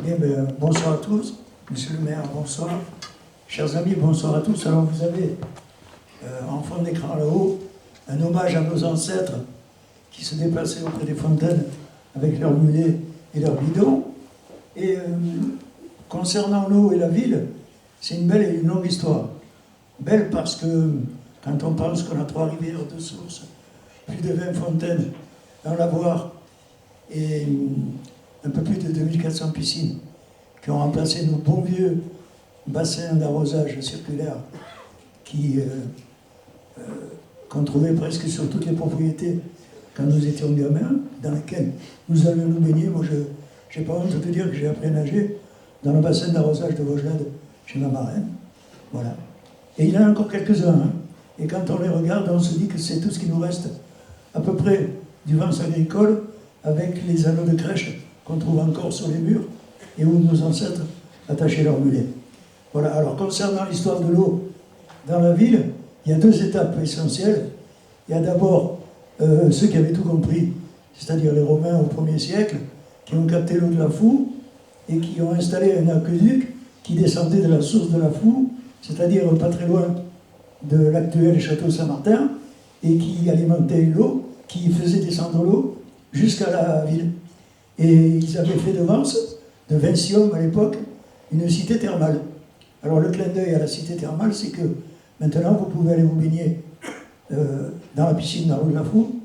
Eh bien, bonsoir à tous, monsieur le maire, bonsoir. Chers amis, bonsoir à tous. Alors vous avez en fond d'écran là-haut un hommage à nos ancêtres qui se déplaçaient auprès des fontaines avec leurs mulets et leurs bidons. Et concernant l'eau et la ville, c'est une belle et une longue histoire. Belle parce que quand on pense qu'on a 3 rivières, 2 sources, plus de 20 fontaines dans la Loire et un peu plus de 2400 piscines qui ont remplacé nos bons vieux bassins d'arrosage circulaire qu'on trouvait presque sur toutes les propriétés quand nous étions gamins, dans lesquelles nous allions nous baigner. Moi, je n'ai pas honte de te dire que j'ai appris à nager dans le bassin d'arrosage de Vaugelade chez ma marraine. Voilà. Et il y en a encore quelques-uns. Hein. Et quand on les regarde, on se dit que c'est tout ce qui nous reste à peu près du vence agricole avec les anneaux de crèche qu'on trouve encore sur les murs et où nos ancêtres attachaient leurs mulets. Voilà. Alors, concernant l'histoire de l'eau dans la ville, il y a 2 étapes essentielles. Il y a d'abord ceux qui avaient tout compris, c'est-à-dire les Romains au 1er siècle, qui ont capté l'eau de la Foue et qui ont installé un aqueduc qui descendait de la source de la Foue, c'est-à-dire pas très loin de l'actuel château Saint-Martin, et qui alimentait l'eau, qui faisait descendre l'eau jusqu'à la ville. Et ils avaient fait de Vence, de Vincium à l'époque, une cité thermale. Alors le clin d'œil à la cité thermale, c'est que maintenant vous pouvez aller vous baigner dans la piscine dans la rue de la Foue,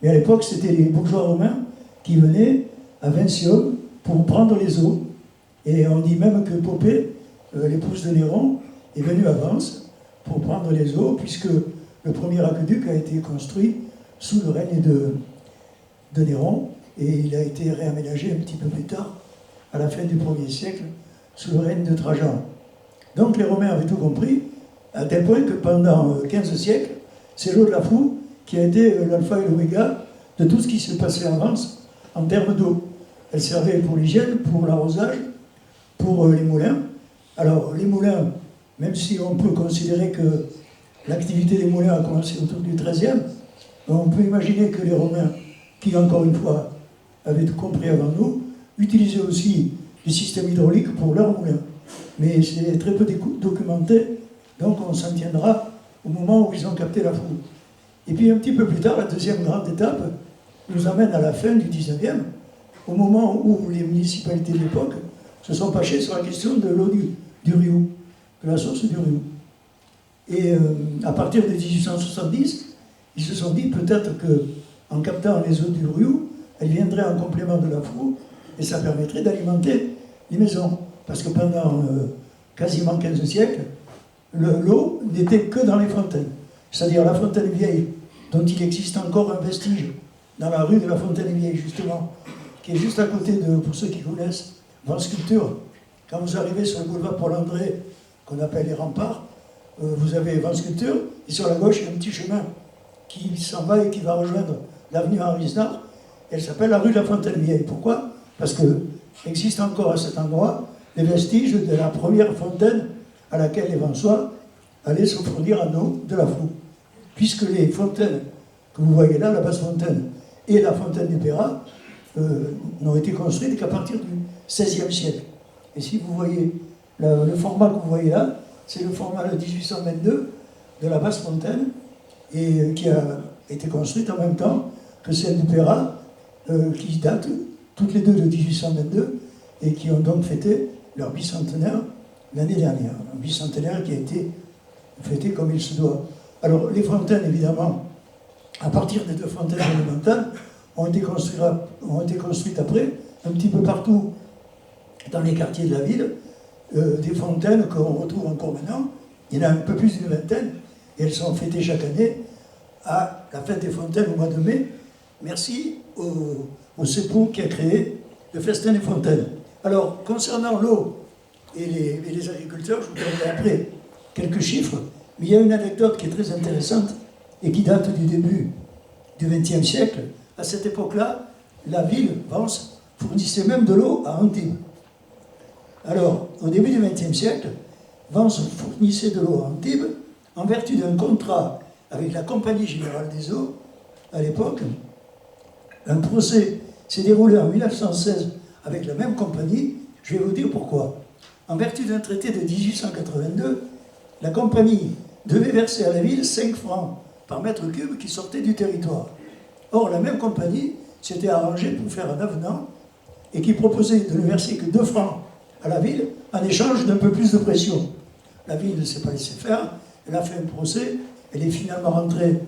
mais à l'époque c'était les bourgeois romains qui venaient à Vincium pour prendre les eaux. Et on dit même que Popée, l'épouse de Néron, est venue à Vence pour prendre les eaux, puisque le premier aqueduc a été construit sous le règne de Néron, et il a été réaménagé un petit peu plus tard, à la fin du 1er siècle, sous le règne de Trajan. Donc les Romains avaient tout compris, à tel point que pendant 15 siècles, c'est l'eau de la Foue qui a été l'alpha et l'oméga de tout ce qui se passait en Vence en termes d'eau. Elle servait pour l'hygiène, pour l'arrosage, pour les moulins. Alors les moulins, même si on peut considérer que l'activité des moulins a commencé autour du XIIIe, on peut imaginer que les Romains, qui encore une fois avaient tout compris avant nous, utilisaient aussi des systèmes hydrauliques pour leurs moulins. Mais c'est très peu documenté, donc on s'en tiendra au moment où ils ont capté la Foue. Et puis un petit peu plus tard, la deuxième grande étape nous amène à la fin du XIXe, au moment où les municipalités de l'époque se sont penchées sur la question de l'eau du Rioux, de la source du Rioux. Et à partir de 1870, ils se sont dit peut-être qu'en captant les eaux du Rioux, elles viendraient en complément de la Foue et ça permettrait d'alimenter les maisons. Parce que pendant quasiment 15 siècles, l'eau n'était que dans les fontaines. C'est-à-dire la fontaine vieille, dont il existe encore un vestige dans la rue de la Fontaine Vieille, justement, qui est juste à côté de, pour ceux qui connaissent, Vence Sculpture. Quand vous arrivez sur le boulevard Paul-André, qu'on appelle les remparts, vous avez Vence Sculpture, et sur la gauche, il y a un petit chemin qui s'en va et qui va rejoindre l'avenue Henri Snard. Elle s'appelle la rue de la Fontaine Vieille. Pourquoi? Parce qu'il existe encore à cet endroit les vestiges de la première fontaine à laquelle les Vensois allaient se fournir en eau de la Foue. Puisque les fontaines que vous voyez là, la basse fontaine et la fontaine du Pérat, n'ont été construites qu'à partir du XVIe siècle. Et si vous voyez le format que vous voyez là, c'est le format de 1822 de la basse fontaine, et qui a été construite en même temps que celle du Pérat, qui datent toutes les deux de 1822, et qui ont donc fêté leur bicentenaire l'année dernière. Un bicentenaire qui a été fêté comme il se doit. Alors les fontaines, évidemment, à partir des 2 fontaines monumentales, ont été construites après, un petit peu partout dans les quartiers de la ville, des fontaines qu'on retrouve encore maintenant. Il y en a un peu plus d'une vingtaine, et elles sont fêtées chaque année à la fête des fontaines au mois de mai. Merci au CEPO qui a créé le festin des fontaines. Alors, concernant l'eau et les agriculteurs, je vous donnerai après quelques chiffres, mais il y a une anecdote qui est très intéressante et qui date du début du XXe siècle. À cette époque-là, la ville, Vence, fournissait même de l'eau à Antibes. Alors, au début du XXe siècle, Vence fournissait de l'eau à Antibes en vertu d'un contrat avec la Compagnie Générale des Eaux, à l'époque, Un procès s'est déroulé en 1916 avec la même compagnie. Je vais vous dire pourquoi. En vertu d'un traité de 1882, la compagnie devait verser à la ville 5 francs par mètre cube qui sortait du territoire. Or, la même compagnie s'était arrangée pour faire un avenant et qui proposait de ne verser que 2 francs à la ville en échange d'un peu plus de pression. La ville ne s'est pas laissée faire, elle a fait un procès, elle est finalement rentrée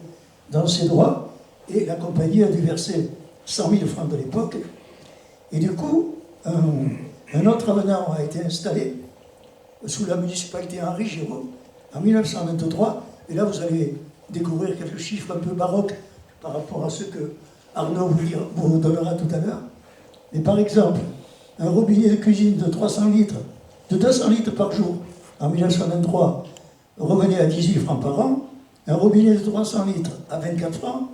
dans ses droits et la compagnie a dû verser 100 000 francs de l'époque. Et du coup, un autre avenant a été installé sous la municipalité Henri Giraud en 1923. Et là, vous allez découvrir quelques chiffres un peu baroques par rapport à ce que Arnaud vous donnera tout à l'heure. Mais par exemple, un robinet de cuisine de 200 litres par jour en 1923 revenait à 18 francs par an. Un robinet de 300 litres à 24 francs.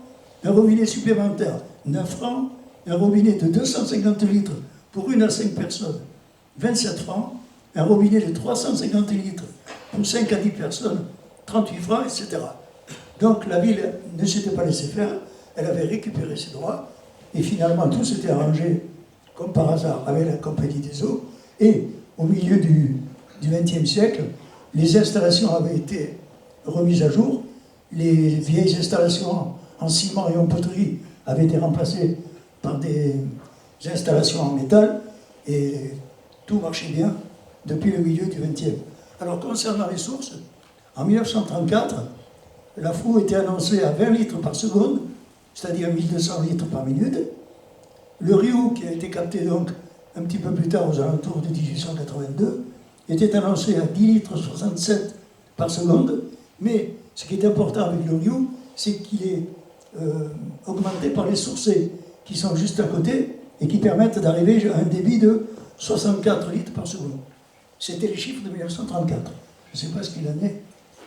Un robinet supplémentaire, 9 francs. Un robinet de 250 litres pour 1 à 5 personnes, 27 francs. Un robinet de 350 litres pour 5 à 10 personnes, 38 francs, etc. Donc la ville ne s'était pas laissée faire, elle avait récupéré ses droits, et finalement tout s'était arrangé, comme par hasard, avec la Compagnie des Eaux, et au milieu du XXe siècle, les installations avaient été remises à jour, les vieilles installations en ciment et en poterie avaient été remplacées par des installations en métal, et tout marchait bien depuis le milieu du XXe. Alors concernant les sources, en 1934, la Frou était annoncée à 20 litres par seconde, c'est-à-dire 1200 litres par minute. Le Rioux, qui a été capté donc un petit peu plus tard, aux alentours de 1882, était annoncé à 10 litres 67 par seconde, mais ce qui est important avec le Rioux, c'est qu'il est augmenté par les sourcés qui sont juste à côté et qui permettent d'arriver à un débit de 64 litres par seconde. C'était les chiffres de 1934. Je ne sais pas ce qu'il en est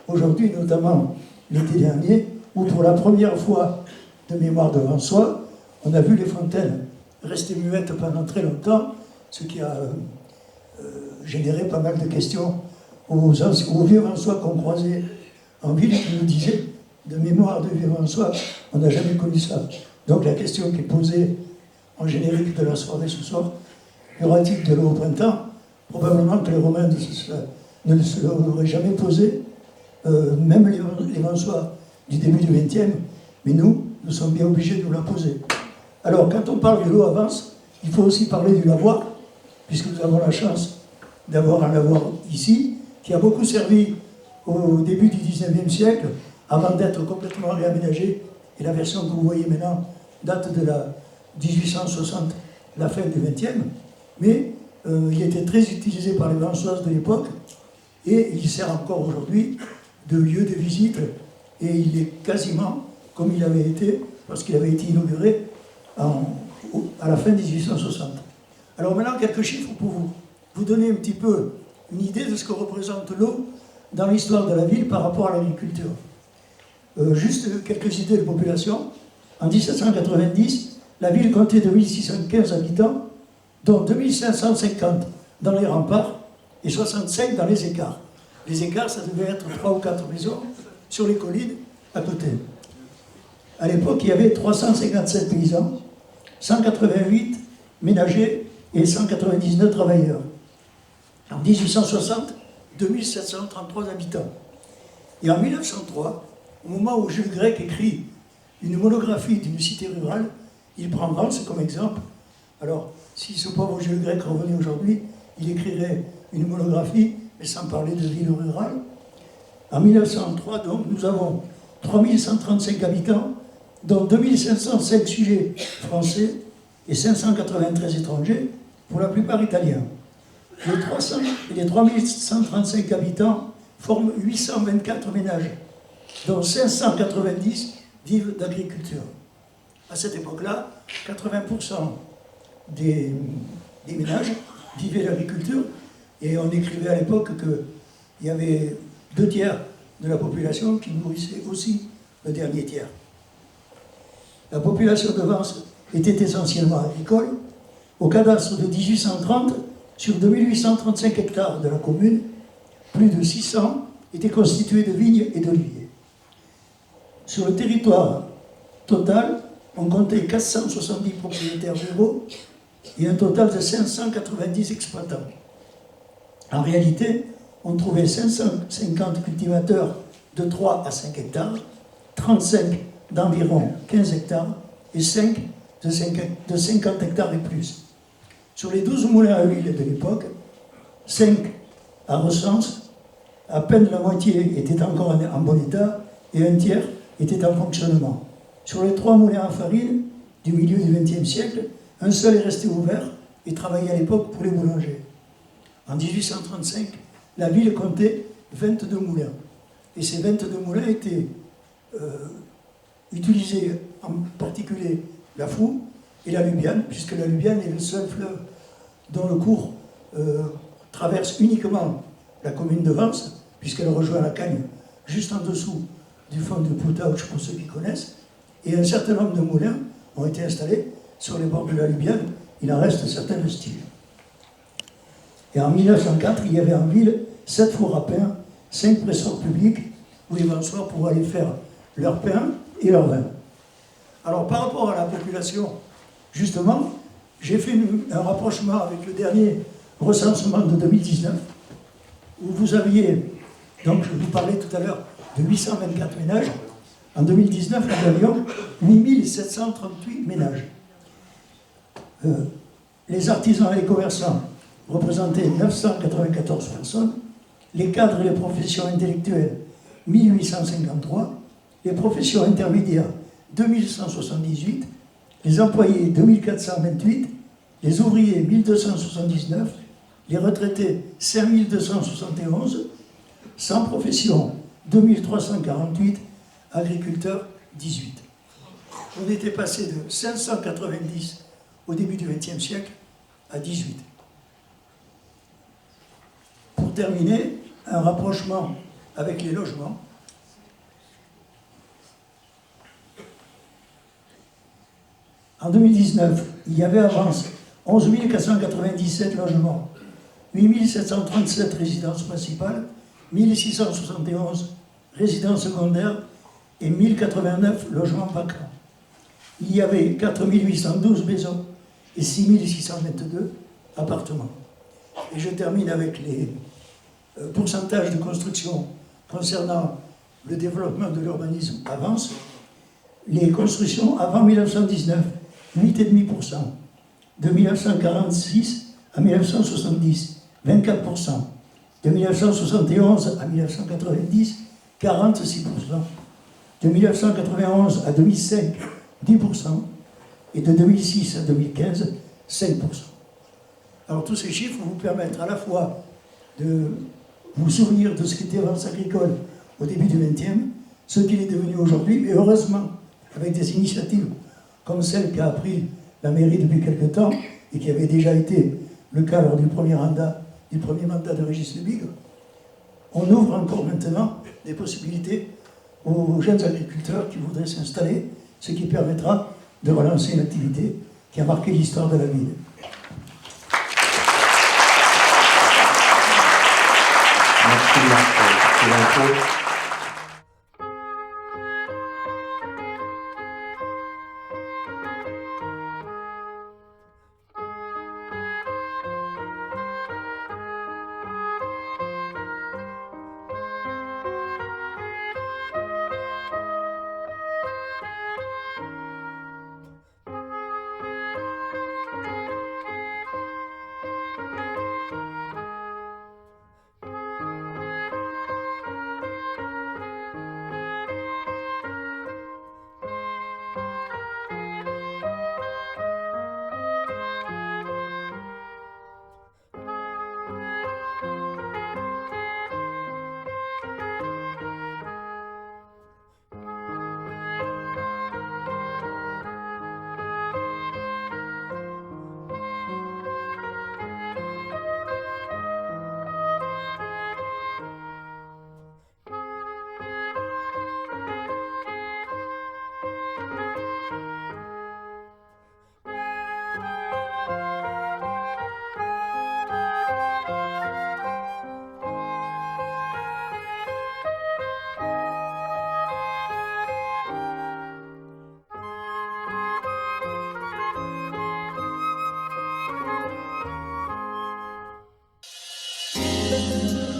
aujourd'hui, notamment l'été dernier, où pour la première fois de mémoire devant soi, on a vu les fontaines rester muettes pendant très longtemps, ce qui a généré pas mal de questions aux vieux Vansois qu'on croisait en ville qui nous disaient, de mémoire de vieux Vansois, on n'a jamais connu ça. Donc la question qui est posée en générique de la soirée ce soir, y aura-t-il de l'eau au printemps? Probablement que les Romains ne se l'auraient jamais posé, même les Vansois du début du XXe, mais nous sommes bien obligés de nous la poser. Alors, quand on parle de l'eau avance, il faut aussi parler du lavoir, puisque nous avons la chance d'avoir un lavoir ici, qui a beaucoup servi au début du XIXe siècle, avant d'être complètement réaménagé, et la version que vous voyez maintenant date de la 1860, la fin du XXe, mais il était très utilisé par les Vansoises de l'époque, et il sert encore aujourd'hui de lieu de visite, et il est quasiment comme il avait été, parce qu'il avait été inauguré à la fin 1860. Alors maintenant, quelques chiffres pour vous donner un petit peu une idée de ce que représente l'eau dans l'histoire de la ville par rapport à l'agriculture. Juste quelques idées de population. En 1790, la ville comptait 2615 habitants, dont 2550 dans les remparts et 65 dans les écarts. Les écarts, ça devait être 3 ou 4 maisons sur les collines à côté. À l'époque, il y avait 357 paysans, 188 ménagers et 199 travailleurs. En 1860, 2733 habitants. Et en 1903, au moment où Jules Grec écrit une monographie d'une cité rurale, il prend Vence comme exemple. Alors, si ce pauvre Jules Grec revenait aujourd'hui, il écrirait une monographie, mais sans parler de ville rurale. En 1903, donc, nous avons 3135 habitants, dont 2505 sujets français et 593 étrangers, pour la plupart italiens. Les 3135 habitants forment 824 ménages, dont 590 vivent d'agriculture. À cette époque-là, 80% des ménages vivaient d'agriculture, et on écrivait à l'époque qu'il y avait 2 tiers de la population qui nourrissait aussi le dernier tiers. La population de Vence était essentiellement agricole. Au cadastre de 1830, sur 2835 hectares de la commune, plus de 600 étaient constitués de vignes et d'oliviers. Sur le territoire total, on comptait 470 propriétaires ruraux et un total de 590 exploitants. En réalité, on trouvait 550 cultivateurs de 3 à 5 hectares, 35 d'environ 15 hectares et 5 de 50 hectares et plus. Sur les 12 moulins à huile de l'époque, 5 à Recense, à peine la moitié était encore en bon état et un tiers était en fonctionnement. Sur les 3 moulins à farine du milieu du XXe siècle, un seul est resté ouvert et travaillait à l'époque pour les boulangers. En 1835, la ville comptait 22 moulins. Et ces 22 moulins étaient utilisés en particulier la Foux et la Lubiane, puisque la Lubiane est le seul fleuve dont le cours traverse uniquement la commune de Vence, puisqu'elle rejoint la Cagne juste en dessous du fond de Poutauche, pour ceux qui connaissent. Et un certain nombre de moulins ont été installés sur les bords de la Lubiane. Il en reste certains vestiges. Et en 1904, il y avait en ville 7 fours à pain, 5 pressoirs publics, où les Vensois pourraient aller faire leur pain et leur vin. Alors, par rapport à la population, justement, j'ai fait un rapprochement avec le dernier recensement de 2019, où vous aviez, donc je vous parlais tout à l'heure de 824 ménages. En 2019, nous avions 8738 ménages. Les artisans et les commerçants représentaient 994 personnes, les cadres et les professions intellectuelles 1853, les professions intermédiaires 2178, les employés 2428, les ouvriers 1279, les retraités 5271, sans profession 2348, agriculteurs 18. On était passé de 590 au début du XXe siècle à 18. Pour terminer, un rapprochement avec les logements. En 2019, il y avait à Vence 11 497 logements, 8 737 résidences principales, 1 671 résidences secondaires et 1089 logements vacants. Il y avait 4 812 maisons et 6 622 appartements. Et je termine avec les pourcentages de construction concernant le développement de l'urbanisme à Vence. Les constructions avant 1919, 8,5%. De 1946 à 1970, 24%. De 1971 à 1990, 46%. De 1991 à 2005, 10%. Et de 2006 à 2015, 5%. Alors tous ces chiffres vous permettent à la fois de vous souvenir de ce qu'était Vence agricole au début du XXe, ce qu'il est devenu aujourd'hui, mais heureusement, avec des initiatives comme celle qu'a pris la mairie depuis quelque temps, et qui avait déjà été le cas lors du premier mandat de Régis Lebigre, on ouvre encore maintenant des possibilités aux jeunes agriculteurs qui voudraient s'installer, ce qui permettra de relancer une activité qui a marqué l'histoire de la ville. Merci Marc pour l'info. Thank you.